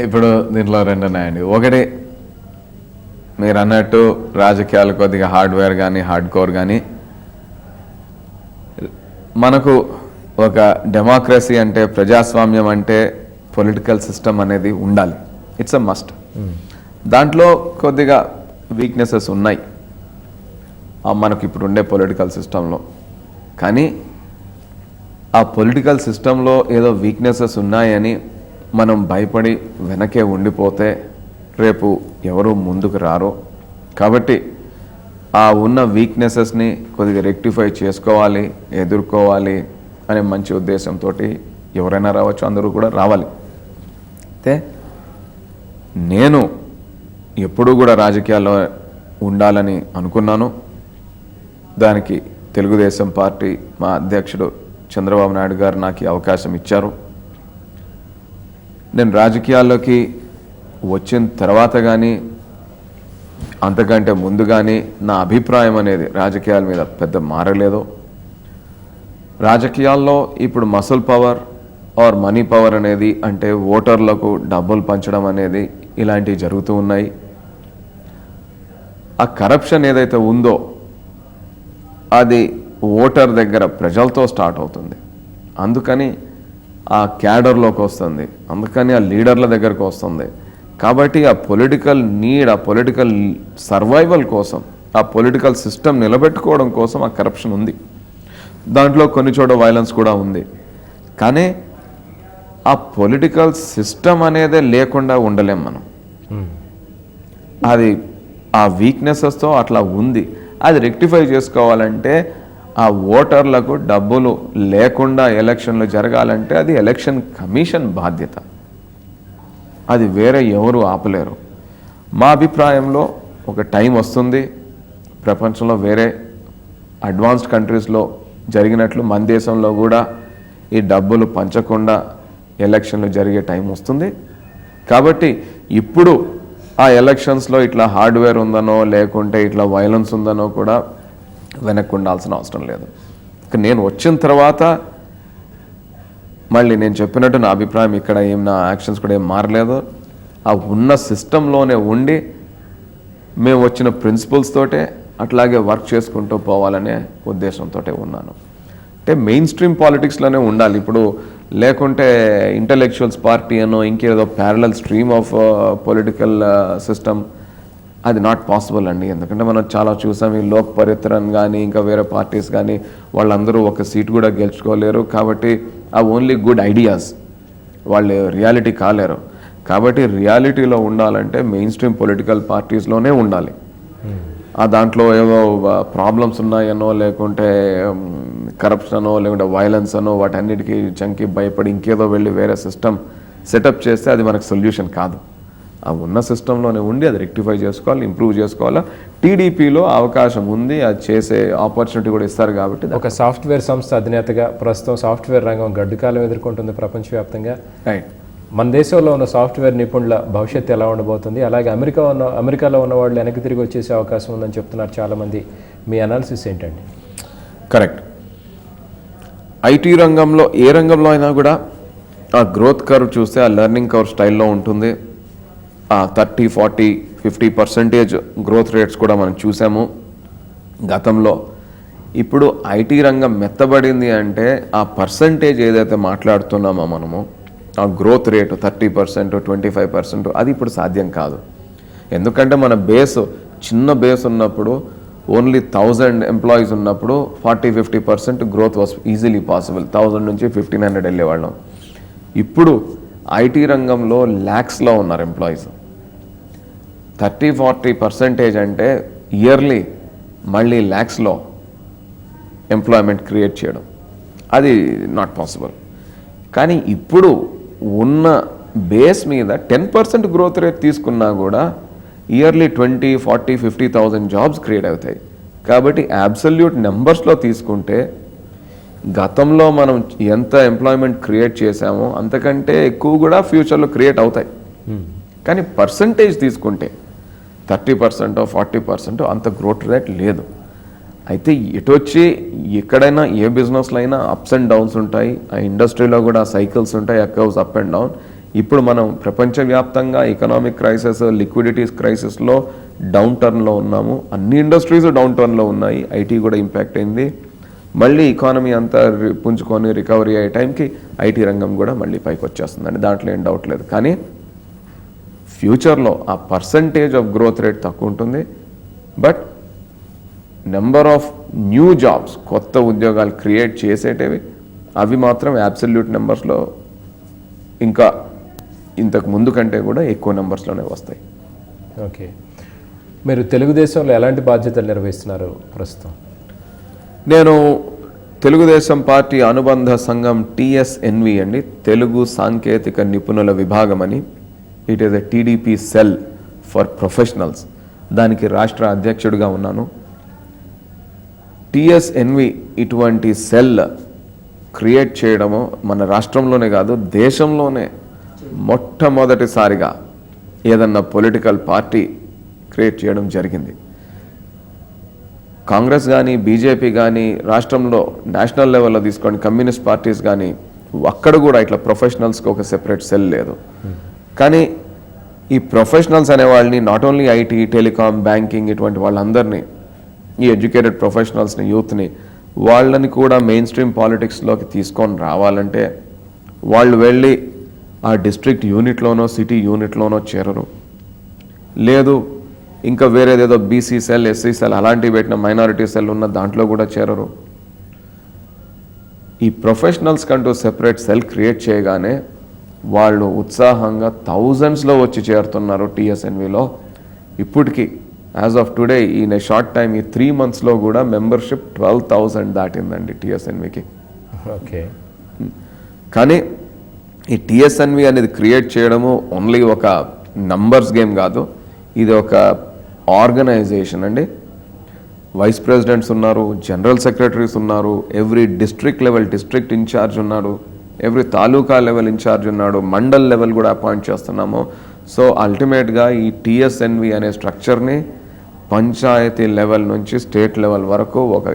ఇప్పుడు దీంట్లో రెండు ఉన్నాయండి. ఒకటి మీరు అన్నట్టు రాజకీయాలు కొద్దిగా హార్డ్వేర్ కానీ హార్డ్ కోర్ కానీ, మనకు ఒక డెమోక్రసీ అంటే ప్రజాస్వామ్యం అంటే పొలిటికల్ సిస్టమ్ అనేది ఉండాలి. It's a must. దాంట్లో కొద్దిగా వీక్నెసెస్ ఉన్నాయి మనకు ఇప్పుడు ఉండే పొలిటికల్ సిస్టంలో. కానీ ఆ పొలిటికల్ సిస్టంలో ఏదో వీక్నెసెస్ ఉన్నాయని మనం భయపడి వెనకే ఉండిపోతే రేపు ఎవరు ముందుకు రారో. కాబట్టి ఆ ఉన్న వీక్నెసెస్ని కొద్దిగా రెక్టిఫై చేసుకోవాలి, ఎదుర్కోవాలి అనే మంచి ఉద్దేశంతో ఎవరైనా రావచ్చు, అందరూ కూడా రావాలి. అయితే నేను ఎప్పుడూ కూడా రాజకీయాల్లో ఉండాలని అనుకున్నాను. దానికి తెలుగుదేశం పార్టీ మా అధ్యక్షుడు చంద్రబాబు నాయుడు గారు నాకు అవకాశం ఇచ్చారు. నేను రాజకీయాల్లోకి వచ్చిన తర్వాత కానీ అంతకంటే ముందు కానీ నా అభిప్రాయం అనేది రాజకీయాల మీద పెద్ద మారలేదు. రాజకీయాల్లో ఇప్పుడు muscle power or money power అనేది అంటే ఓటర్లకు డబ్బులు పంచడం అనేది ఇలాంటివి జరుగుతూ ఉన్నాయి. ఆ కరప్షన్ ఏదైతే ఉందో అది ఓటర్ దగ్గర ప్రజలతో స్టార్ట్ అవుతుంది. అందుకని ఆ క్యాడర్లోకి వస్తుంది, అందుకని ఆ లీడర్ల దగ్గరకు వస్తుంది. కాబట్టి ఆ పొలిటికల్ నీడ్, ఆ పొలిటికల్ సర్వైవల్ కోసం, ఆ పొలిటికల్ సిస్టమ్ నిలబెట్టుకోవడం కోసం ఆ కరప్షన్ ఉంది. దాంట్లో కొన్ని చోట వైలెన్స్ కూడా ఉంది. కానీ ఆ పొలిటికల్ సిస్టమ్ అనేదే లేకుండా ఉండలేం మనం. అది ఆ వీక్నెసెస్తో అట్లా ఉంది. అది రెక్టిఫై చేసుకోవాలంటే ఆ ఓటర్లకు డబ్బులు లేకుండా ఎలక్షన్లు జరగాలంటే అది ఎలక్షన్ కమిషన్ బాధ్యత. అది వేరే ఎవరు ఆపలేరు. మా అభిప్రాయంలో ఒక టైం వస్తుంది, ప్రపంచంలో వేరే అడ్వాన్స్డ్ కంట్రీస్లో జరిగినట్లు మన దేశంలో కూడా ఈ డబ్బులు పంచకుండా ఎలక్షన్లు జరిగే టైం వస్తుంది. కాబట్టి ఇప్పుడు ఆ ఎలక్షన్స్లో ఇట్లా హార్డ్వేర్ ఉందనో లేకుంటే ఇట్లా వైలెన్స్ ఉందనో కూడా వెనక్కి ఉండాల్సిన అవసరం లేదు. నేను వచ్చిన తర్వాత మళ్ళీ నేను చెప్పినట్టు నా అభిప్రాయం ఇక్కడ నా యాక్షన్స్ కూడా ఏం మారలేదు. ఆ ఉన్న సిస్టంలోనే ఉండి మేము వచ్చిన ప్రిన్సిపల్స్ తోటే అట్లాగే వర్క్ చేసుకుంటూ పోవాలనే ఉద్దేశంతో ఉన్నాను. అంటే మెయిన్ స్ట్రీమ్ పాలిటిక్స్లోనే ఉండాలి. ఇప్పుడు లేకుంటే ఇంటలెక్చువల్స్ పార్టీ అనో ఇంకేదో parallel stream of political system, అది నాట్ పాసిబుల్ అండి. ఎందుకంటే మనం చాలా చూసాం, ఈ లోక్ పరిత్రన్ కానీ ఇంకా వేరే పార్టీస్ కానీ వాళ్ళందరూ ఒక సీట్ కూడా గెలుచుకోలేరు. కాబట్టి ఆ ఓన్లీ గుడ్ ఐడియాస్, వాళ్ళు రియాలిటీ కాలేరు. కాబట్టి రియాలిటీలో ఉండాలంటే మెయిన్ స్ట్రీమ్ పొలిటికల్ పార్టీస్లోనే ఉండాలి. ఆ దాంట్లో ఏదో ప్రాబ్లమ్స్ ఉన్నాయనో లేకుంటే కరప్షన్ అనో లేకుంటే వైలెన్స్ అనో వాటన్నిటికీ చంకి భయపడి ఇంకేదో వెళ్ళి వేరే సిస్టమ్ సెటప్ చేస్తే అది మనకు సొల్యూషన్ కాదు. ఆ ఉన్న సిస్టంలోనే ఉండి అది రెక్టిఫై చేసుకోవాలి, ఇంప్రూవ్ చేసుకోవాలా. టీడీపీలో అవకాశం ఉంది, అది చేసే ఆపర్చునిటీ కూడా ఇస్తారు. కాబట్టి ఒక సాఫ్ట్వేర్ సంస్థ అధినేతగా ప్రస్తుతం సాఫ్ట్వేర్ రంగం గడ్డుకాలం ఎదుర్కొంటుంది ప్రపంచవ్యాప్తంగా. రైట్. మన దేశంలో ఉన్న సాఫ్ట్వేర్ నిపుణుల భవిష్యత్తు ఎలా ఉండబోతుంది? అలాగే అమెరికాలో ఉన్న వాళ్ళు వెనక్కి తిరిగి వచ్చేసే అవకాశం ఉందని చెప్తున్నారు చాలామంది. మీ అనాలిసిస్ ఏంటండి? కరెక్ట్. ఐటీ రంగంలో ఏ రంగంలో అయినా కూడా ఆ గ్రోత్ కర్వ్ చూస్తే ఆ లెర్నింగ్ కర్వ్ స్టైల్లో ఉంటుంది. 30, 40, 50% గ్రోత్ రేట్స్ కూడా మనం చూసాము గతంలో. ఇప్పుడు ఐటీ రంగం మెత్తబడింది అంటే ఆ పర్సంటేజ్ ఏదైతే మాట్లాడుతున్నామో మనము, ఆ గ్రోత్ రేటు 30%, 25%, అది ఇప్పుడు సాధ్యం కాదు. ఎందుకంటే మన చిన్న బేస్ ఉన్నప్పుడు ఓన్లీ 1000 ఎంప్లాయీస్ ఉన్నప్పుడు 40-50% గ్రోత్ వాస్ ఈజీలీ పాసిబుల్. 1000 నుంచి 1500 వెళ్ళేవాళ్ళం. ఇప్పుడు ఐటీ రంగంలో ల్యాక్స్లో ఉన్నారు ఎంప్లాయీస్. 30-40% అంటే ఇయర్లీ మళ్ళీ ల్యాక్స్లో ఎంప్లాయ్మెంట్ క్రియేట్ చేయడం, అది నాట్ పాసిబుల్. కానీ ఇప్పుడు ఉన్న బేస్ మీద 10% గ్రోత్ రేట్ తీసుకున్నా కూడా ఇయర్లీ 20, 40, 50,000 జాబ్స్ క్రియేట్ అవుతాయి. కాబట్టి అబ్సల్యూట్ నెంబర్స్లో తీసుకుంటే గతంలో మనం ఎంత ఎంప్లాయ్మెంట్ క్రియేట్ చేశామో అంతకంటే ఎక్కువ కూడా ఫ్యూచర్లో క్రియేట్ అవుతాయి. కానీ పర్సంటేజ్ తీసుకుంటే 30%, 40% అంత గ్రోత్ రేట్ లేదు. అయితే ఎటొచ్చి ఎక్కడైనా ఏ బిజినెస్లో అయినా అప్స్ అండ్ డౌన్స్ ఉంటాయి. ఆ ఇండస్ట్రీలో కూడా సైకిల్స్ ఉంటాయి, కర్వ్స్ అప్ అండ్ డౌన్. ఇప్పుడు మనం ప్రపంచవ్యాప్తంగా ఎకనామిక్ క్రైసిస్, లిక్విడిటీస్ క్రైసిస్లో డౌన్ టర్న్లో ఉన్నాము. అన్ని ఇండస్ట్రీస్ డౌన్ టర్న్లో ఉన్నాయి. ఐటీ కూడా ఇంపాక్ట్ అయింది. మళ్ళీ ఎకానమీ అంతా పుంజుకొని రికవరీ అయ్యే టైంకి ఐటీ రంగం కూడా మళ్ళీ పైకి వచ్చేస్తుందండి. దాంట్లో ఏం డౌట్ లేదు. కానీ ఫ్యూచర్లో ఆ పర్సంటేజ్ ఆఫ్ గ్రోత్ రేట్ తక్కువ ఉంటుంది. But number of new jobs, కొత్త ఉద్యోగాలు క్రియేట్ చేసేటివి అవి మాత్రం అబ్సల్యూట్ నెంబర్స్లో ఇంకా ఇంతకు ముందు కంటే కూడా ఎక్కువ నెంబర్స్లోనే వస్తాయి. ఓకే, మీరు తెలుగుదేశంలో ఎలాంటి బాధ్యతలు నిర్వహిస్తున్నారు ప్రస్తుతం? నేను తెలుగుదేశం పార్టీ అనుబంధ సంఘం TSNV అండి, తెలుగు సాంకేతిక నిపుణుల విభాగం అని. It is a TDP cell for professionals. దానికి రాష్ట్ర అధ్యక్షుడిగా ఉన్నాను. TSNV ఇటువంటి సెల్ క్రియేట్ చేయడము మన రాష్ట్రంలోనే కాదు దేశంలోనే మొట్టమొదటిసారిగా ఏదన్నా పొలిటికల్ పార్టీ క్రియేట్ చేయడం జరిగింది. కాంగ్రెస్ కానీ బీజేపీ కానీ రాష్ట్రంలో నేషనల్ లెవెల్లో తీసుకోండి, కమ్యూనిస్ట్ పార్టీస్ కానీ అక్కడ కూడా ఇట్లా ప్రొఫెషనల్స్కి ఒక సెపరేట్ సెల్ లేదు. కానీ ఈ ప్రొఫెషనల్స్ అనే వాళ్ళని not only IT, telecom, banking ఇటువంటి వాళ్ళందరినీ, ఈ ఎడ్యుకేటెడ్ ప్రొఫెషనల్స్ని, యూత్ని, వాళ్ళని కూడా మెయిన్ స్ట్రీమ్ పాలిటిక్స్లోకి తీసుకొని రావాలంటే వాళ్ళు వెళ్ళి ఆ డిస్ట్రిక్ట్ యూనిట్లోనో సిటీ యూనిట్లోనో చేరరు. లేదు ఇంకా వేరేదేదో బీసీ సెల్, ఎస్సీ సెల్ అలాంటివి పెట్టిన మైనారిటీ సెల్ ఉన్న దాంట్లో కూడా చేరరు. ఈ ప్రొఫెషనల్స్ కంటూ సెపరేట్ సెల్ క్రియేట్ చేయగానే వాళ్ళు ఉత్సాహంగా థౌజండ్స్లో వచ్చి చేరుతున్నారు TSNVలో. ఇప్పటికీ as of today in a short time ఈ 3 monthsలో కూడా మెంబర్షిప్ 12,000 దాటిందండి TSNVకి. ఓకే, కానీ ఈ TSNV అనేది క్రియేట్ చేయడము ఓన్లీ ఒక నంబర్స్ గేమ్ కాదు, ఇది ఒక ఆర్గనైజేషన్ అండి. వైస్ ప్రెసిడెంట్స్ ఉన్నారు, జనరల్ సెక్రటరీస్ ఉన్నారు, every district level district in-charge ఉన్నాడు, ఎవ్రీ తాలూకా లెవెల్ ఇన్ఛార్జ్ ఉన్నాడు, మండల్ లెవెల్ కూడా అపాయింట్ చేస్తున్నాము. సో అల్టిమేట్గా ఈ TSNV అనే స్ట్రక్చర్ని పంచాయతీ లెవెల్ నుంచి స్టేట్ లెవెల్ వరకు ఒక